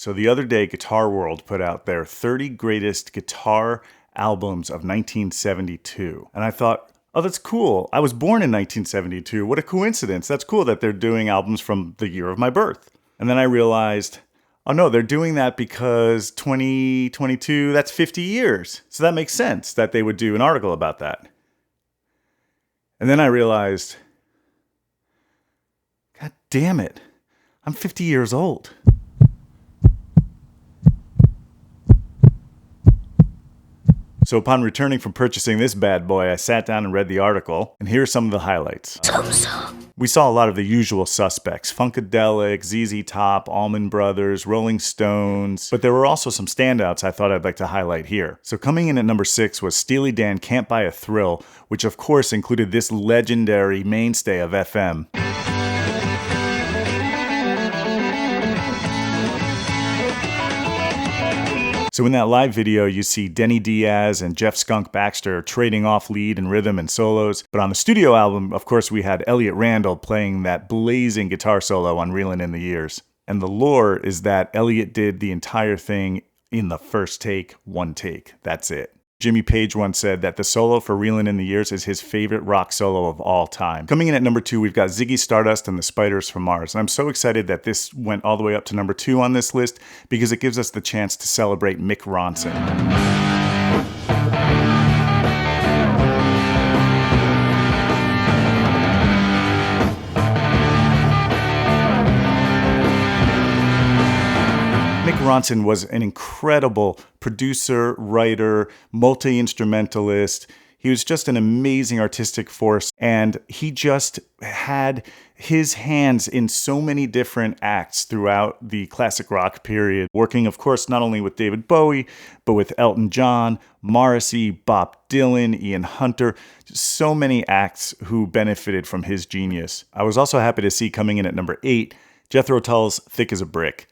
So the other day, Guitar World put out their 30 greatest guitar albums of 1972. And I thought, oh, that's cool. I was born in 1972. What a coincidence. That's cool that they're doing albums from the year of my birth. And then I realized, oh no, they're doing that because 2022, that's 50 years. So that makes sense that they would do an article about that. And then I realized, God damn it, I'm 50 years old. So upon returning from purchasing this bad boy, I sat down and read the article, and here are some of the highlights. We saw a lot of the usual suspects: Funkadelic, ZZ Top, Allman Brothers, Rolling Stones, but there were also some standouts I thought I'd like to highlight here. So coming in at number 6 was Steely Dan Can't Buy a Thrill, which of course included this legendary mainstay of FM. So in that live video, you see Denny Diaz and Jeff Skunk Baxter trading off lead and rhythm and solos. But on the studio album, of course, we had Elliot Randall playing that blazing guitar solo on Reelin' in the Years. And the lore is that Elliot did the entire thing in the first take, one take. That's it. Jimmy Page once said that the solo for Reelin' in the Years is his favorite rock solo of all time. Coming in at number 2, we've got Ziggy Stardust and the Spiders from Mars. And I'm so excited that this went all the way up to number 2 on this list because it gives us the chance to celebrate Mick Ronson. Mick Ronson was an incredible producer, writer, multi-instrumentalist. He was just an amazing artistic force, and he just had his hands in so many different acts throughout the classic rock period, working, of course, not only with David Bowie, but with Elton John, Morrissey, Bob Dylan, Ian Hunter, so many acts who benefited from his genius. I was also happy to see coming in at number 8, Jethro Tull's Thick as a Brick.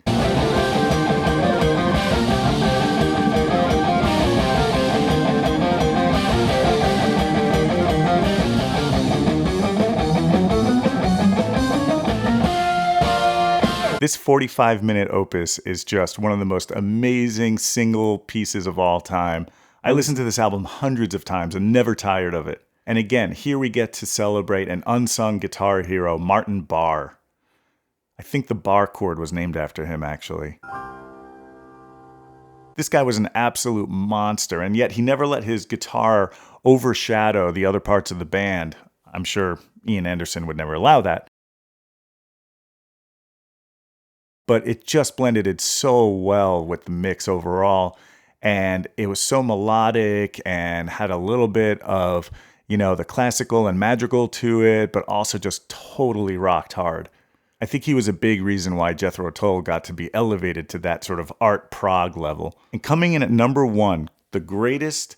This 45-minute opus is just one of the most amazing single pieces of all time. I listened to this album hundreds of times and never tired of it. And again, here we get to celebrate an unsung guitar hero, Martin Barre. I think the bar chord was named after him, actually. This guy was an absolute monster, and yet he never let his guitar overshadow the other parts of the band. I'm sure Ian Anderson would never allow that. But it just blended it so well with the mix overall. And it was so melodic and had a little bit of, the classical and madrigal to it, but also just totally rocked hard. I think he was a big reason why Jethro Tull got to be elevated to that sort of art prog level. And coming in at number 1, the greatest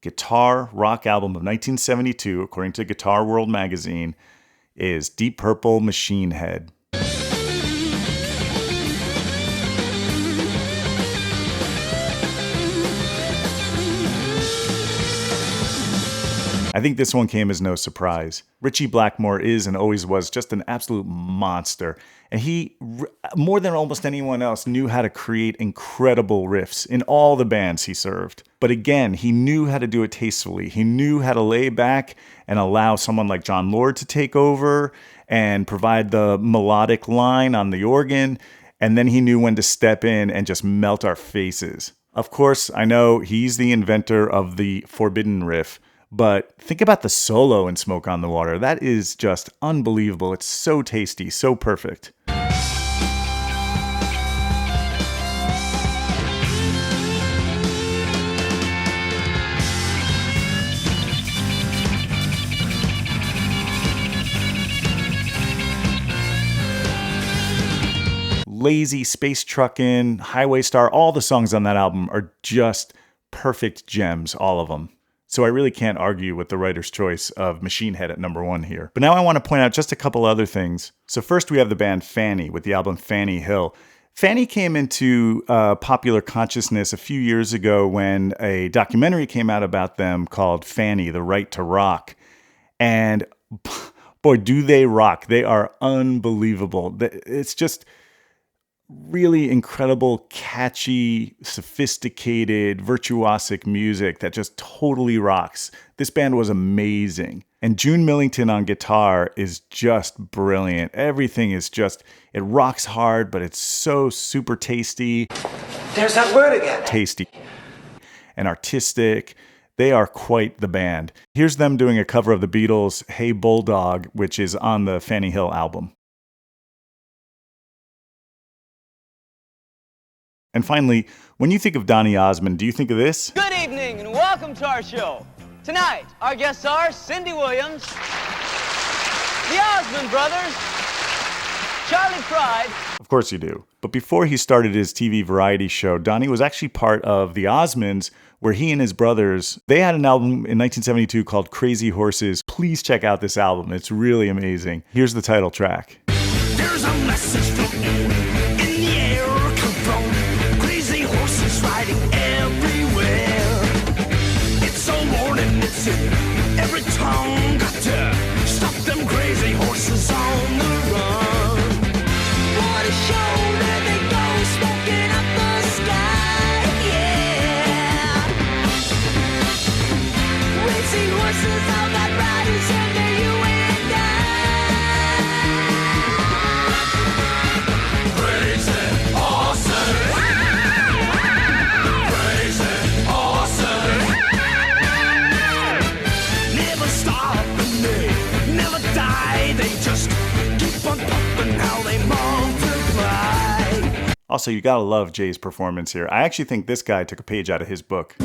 guitar rock album of 1972, according to Guitar World magazine, is Deep Purple Machine Head. I think this one came as no surprise. Ritchie Blackmore is and always was just an absolute monster. And he, more than almost anyone else, knew how to create incredible riffs in all the bands he served. But again, he knew how to do it tastefully. He knew how to lay back and allow someone like Jon Lord to take over and provide the melodic line on the organ. And then he knew when to step in and just melt our faces. Of course, I know he's the inventor of the forbidden riff. But think about the solo in Smoke on the Water. That is just unbelievable. It's so tasty, so perfect. Lazy, Space Truckin', Highway Star, all the songs on that album are just perfect gems, all of them. So I really can't argue with the writer's choice of Machine Head at number 1 here. But now I want to point out just a couple other things. So first we have the band Fanny with the album Fanny Hill. Fanny came into popular consciousness a few years ago when a documentary came out about them called Fanny, The Right to Rock. And boy, do they rock. They are unbelievable. It's just really incredible, catchy, sophisticated, virtuosic music that just totally rocks. This band was amazing. And June Millington on guitar is just brilliant. Everything is just, it rocks hard, but it's so super tasty. There's that word again. Tasty and artistic. They are quite the band. Here's them doing a cover of the Beatles' Hey Bulldog, which is on the Fanny Hill album. And finally, when you think of Donny Osmond, do you think of this? Good evening and welcome to our show. Tonight, our guests are Cindy Williams, the Osmond Brothers, Charlie Pride. Of course you do. But before he started his TV variety show, Donny was actually part of the Osmonds, where he and his brothers, they had an album in 1972 called Crazy Horses. Please check out this album. It's really amazing. Here's the title track. There's a message floating in the air, from crazy horses riding everywhere. It's a warning, it's in every tongue. Got to stop them crazy horses on the run. What a show, there they go, smoking up the sky, yeah. Crazy horses, all that riders under you and I. Crazy horses. Crazy horses. Never stop and they never die. They just keep on pumping how they multiply. Also, you gotta love Jay's performance here. I actually think this guy took a page out of his book.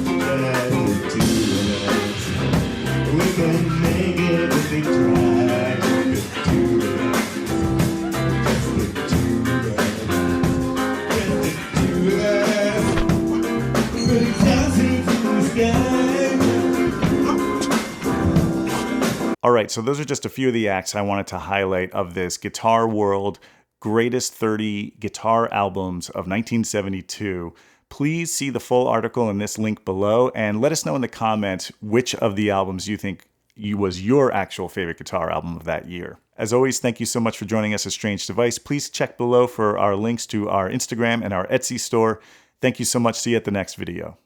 All right, so those are just a few of the acts I wanted to highlight of this Guitar World Greatest 30 Guitar Albums of 1972. Please see the full article in this link below and let us know in the comments which of the albums you think was your actual favorite guitar album of that year. As always, thank you so much for joining us at Strange Device. Please check below for our links to our Instagram and our Etsy store. Thank you so much. See you at the next video.